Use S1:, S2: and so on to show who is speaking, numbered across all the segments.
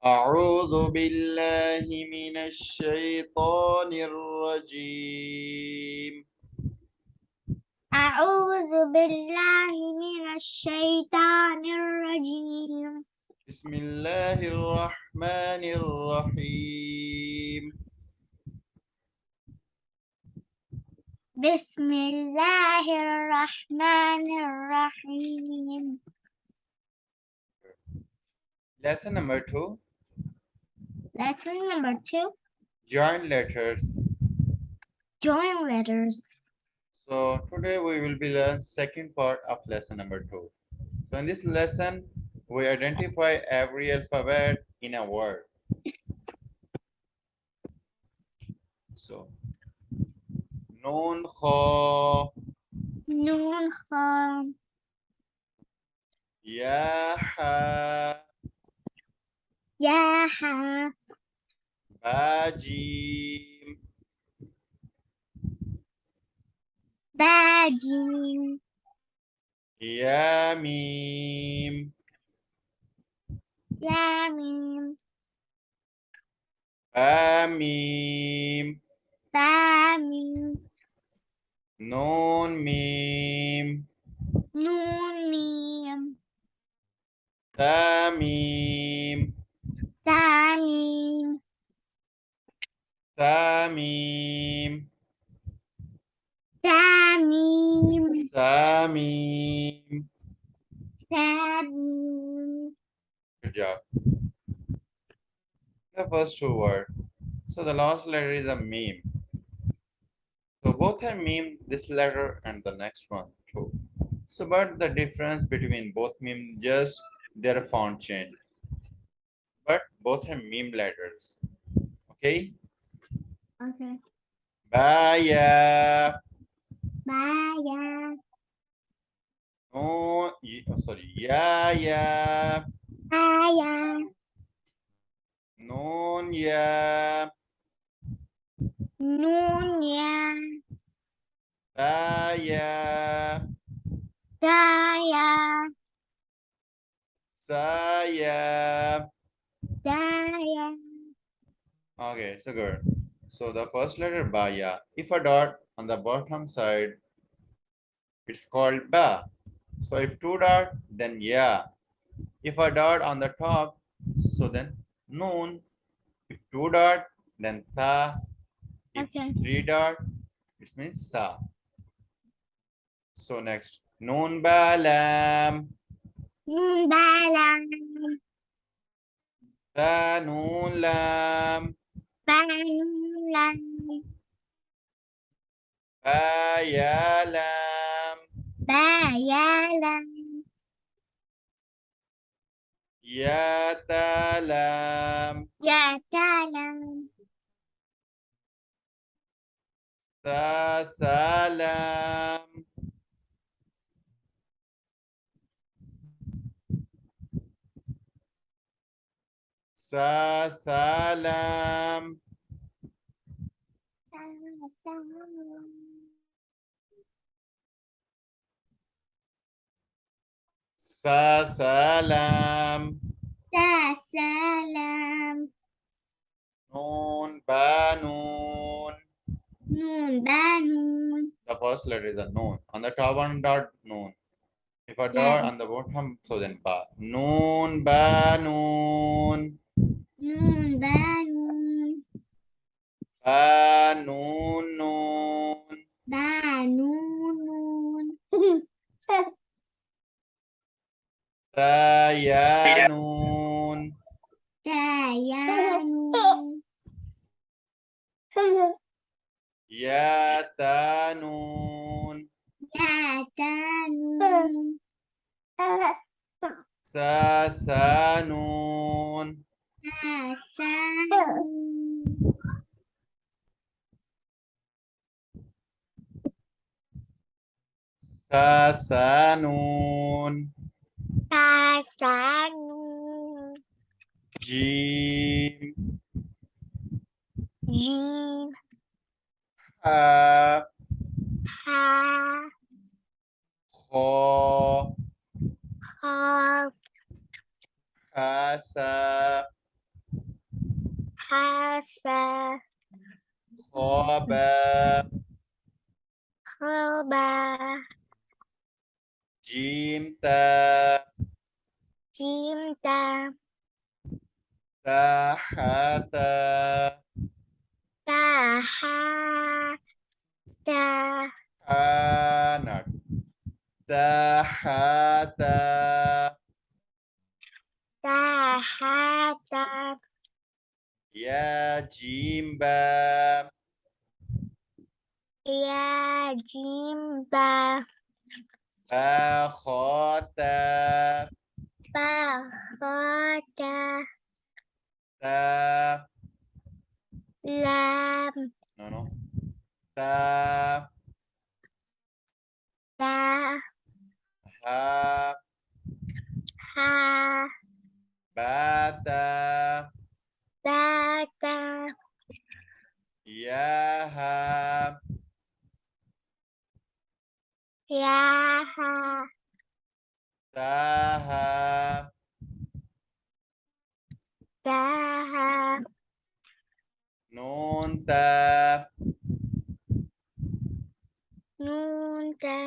S1: أعوذ بالله من الشيطان الرجيم.
S2: أعوذ بالله من الشيطان الرجيم.
S1: بسم الله الرحمن الرحيم.
S2: بسم الله الرحمن الرحيم.
S1: Lesson number 2.
S2: Lesson number 2.
S1: Joint letters.
S2: Join letters.
S1: So today we will be learning second part of lesson number 2. So in this lesson we identify every alphabet in a word. So Nun, Kha,
S2: Nun, Kha,
S1: Ya, Ha,
S2: Ya, Ha,
S1: Ba, Jim,
S2: Ba, Jim,
S1: Ya, Mim,
S2: Ya, Mim,
S1: Ba, Mim,
S2: Ba, Mim,
S1: Nun, Mim,
S2: Nun, Mim,
S1: Ta, Mim,
S2: Ta, Mim,
S1: Ta, Mim,
S2: Ta, Mim,
S1: Sa, Mim.
S2: Sa, Mim.
S1: Good job. The first two words. So the last letter is a meme. So both are meme, this letter and the next one too. So but the difference between both meme, just their font change. But both are meme letters. Okay?
S2: Okay.
S1: Baya.
S2: Baya,
S1: No, sorry. Ya ya.
S2: Baya,
S1: Non ya.
S2: Nun, Ya,
S1: Ta ya.
S2: Daya,
S1: Sa ya.
S2: Daya.
S1: Okay, so good. So the first letter Baya. If a dot on the bottom side, it's called Ba. So if two dot, then Ya. If a dot on the top, so then Noon. If two dot, then Ta. If
S2: Okay.
S1: three dot, it means Sa. So next, Noon Ba Lam.
S2: Nun, Balam,
S1: Ta Noon Lam.
S2: Balam,
S1: Ba Ya Lam.
S2: Bayalam,
S1: Ya Ta Lam.
S2: Yatalam,
S1: Sa Salam. Sa Salam. Sa Salam.
S2: Salam,
S1: Noon Ba Noon.
S2: Nun, Banun,
S1: The first letter is a noon. On the top one dot noon. If a
S2: yeah,
S1: dot on the bottom, so then ba. Noon Ba Noon.
S2: Nun, Banun,
S1: Ba Noon Noon.
S2: Banun,
S1: Ta Ya Noon.
S2: Dayanun,
S1: Ya Ta Noon.
S2: Yatanun,
S1: Sa Sa Noon.
S2: Asanun,
S1: Sa Sa Noon.
S2: Tatanun,
S1: Jim.
S2: Jim,
S1: Ha.
S2: Ha,
S1: Ho.
S2: Ha,
S1: Ha Sa.
S2: hasa,
S1: خا با
S2: khoba,
S1: جيم تا
S2: cinta,
S1: تا حا تا
S2: taha, ta,
S1: حانك تا حا تا
S2: tahata,
S1: يا جيم با
S2: ya, jimba,
S1: با خا تا
S2: bahota,
S1: تا
S2: lam,
S1: no no تا
S2: ta,
S1: ها
S2: ha,
S1: با تا
S2: bata,
S1: يا ها
S2: yaha,
S1: تا ها
S2: taha,
S1: نون تا
S2: nunta,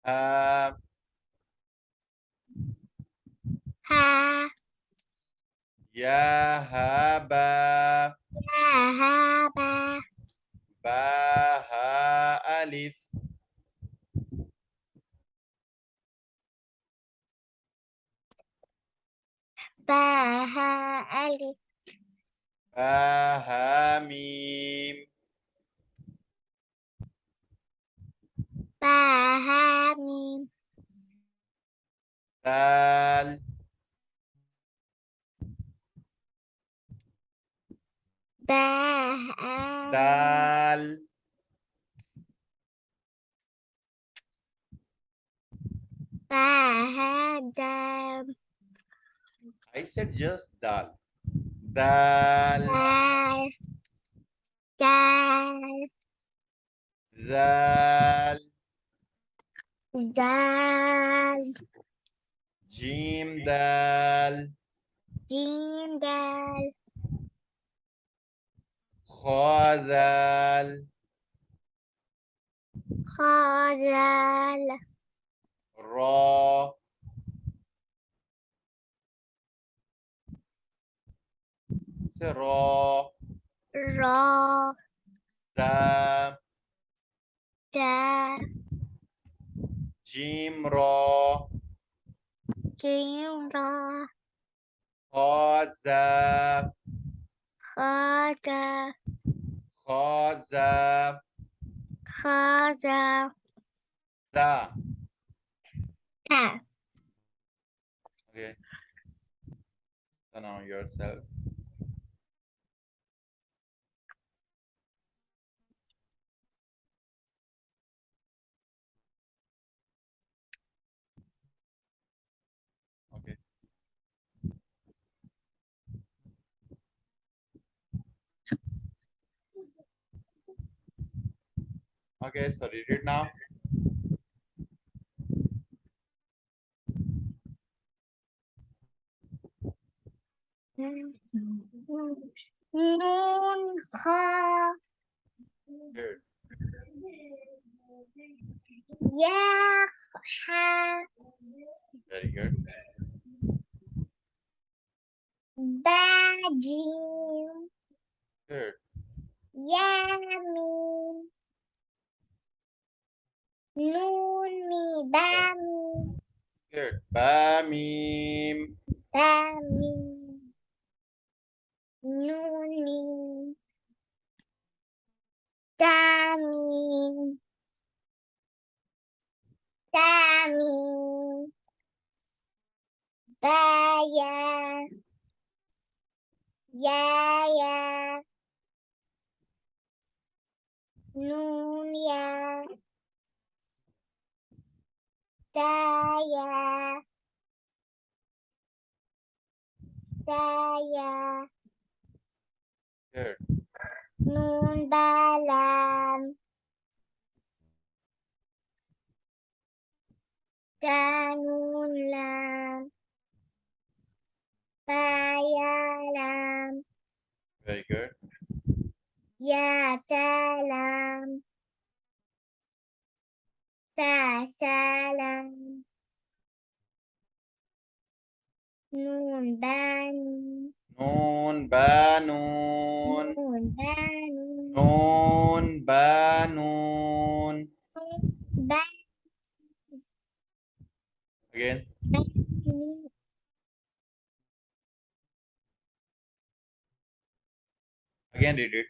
S1: ها
S2: ha,
S1: يا ها با
S2: haba,
S1: با ها ألف
S2: baha, alif,
S1: با ها ميم
S2: baha, mim,
S1: دال
S2: baha,
S1: دال
S2: baha, dam,
S1: I said just dal دال
S2: dal, dal,
S1: ذال
S2: dal,
S1: جيم دال
S2: jim, dal,
S1: خا ذال
S2: khazal,
S1: را را
S2: ra,
S1: دا
S2: da,
S1: جيم را
S2: jim, ra,
S1: خا ذا
S2: khaza,
S1: خا ذا
S2: khaza,
S1: ذا
S2: ta,
S1: okay, so now yourself. Okay, okay, so read it now.
S2: nun, kha,
S1: Good,
S2: ya, ha,
S1: very good,
S2: ba, jim,
S1: good,
S2: ya, mim, nun, mi, ba,
S1: good,
S2: mim,
S1: good. Ba mim
S2: ba, mim, nun, mim, da, mim, da, mim, ba, ya, ya, ya, nun, ya, da, ya, da, ya,
S1: good,
S2: nun, ba, lam, da, nun, lam, ba, ya, lam, Ya salam. Ta salam. Nun bani.
S1: Noon ba noon.
S2: Nun bani.
S1: Noon ba noon.
S2: Bani.
S1: Again.
S2: Bani.
S1: Again read it.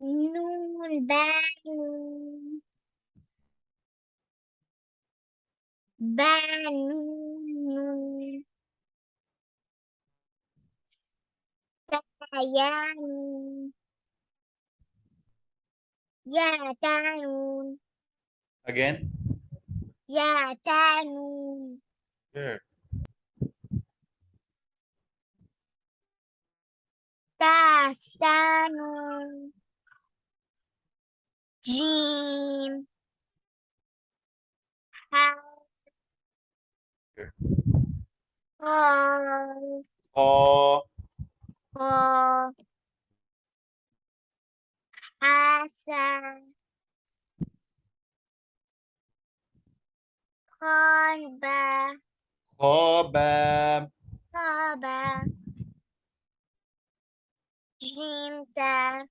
S2: Nun bani. Bani. Sayani. Ya tanun.
S1: Again.
S2: Ya tanun.
S1: Good.
S2: Ta sanun. Jim. Ha.
S1: Good.
S2: Ho.
S1: Ho.
S2: Ho. Asa. Korba.
S1: Khobab.
S2: Korba. Himta.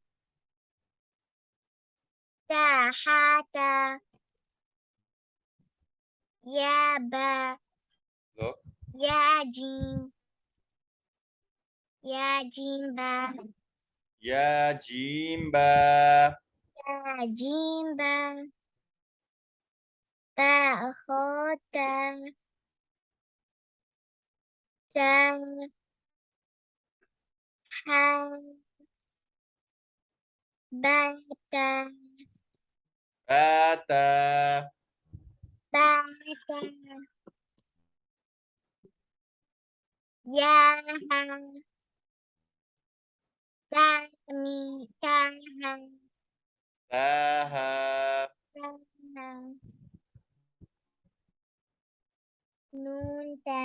S2: Tahata. Yaba.
S1: Look.
S2: Yajin. Yajimba.
S1: Ya jimba.
S2: Yajimba. Bahota. Ta. Ha. Bata.
S1: Bata.
S2: Bata. Yaha. Bami. Taha.
S1: Taha.
S2: Taha. Nunta.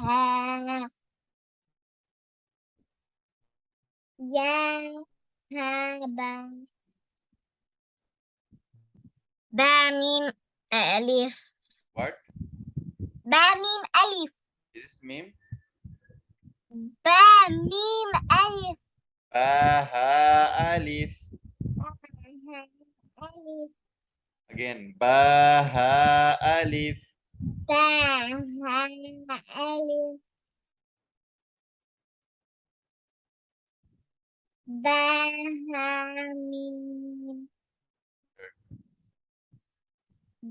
S2: Ha. Ya. Haba. Bamim. Alif.
S1: What
S2: Bamim. Alif.
S1: is this meme?
S2: Bamim. Alif.
S1: Baha alif.
S2: Alif.
S1: Again. Baha alif.
S2: Ta. Alif. Bahamim.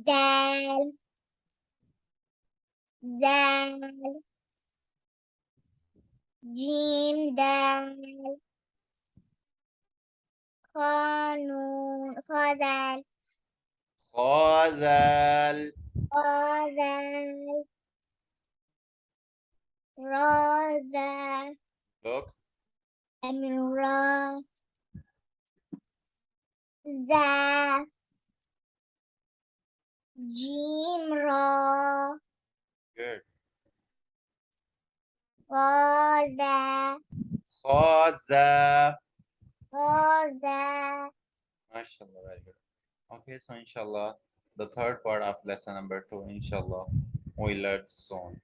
S2: Dal. Dal. Jim. Dal. Qanun. Qadal.
S1: Khazal.
S2: Qadal. Raza.
S1: Look.
S2: Ra. Za. Jim. Ra.
S1: Good.
S2: Qaza.
S1: Khaza.
S2: Qaza.
S1: MashaAllah. Very good. Okay, so inshallah, the third part of lesson number 2, inshallah, we learn soon.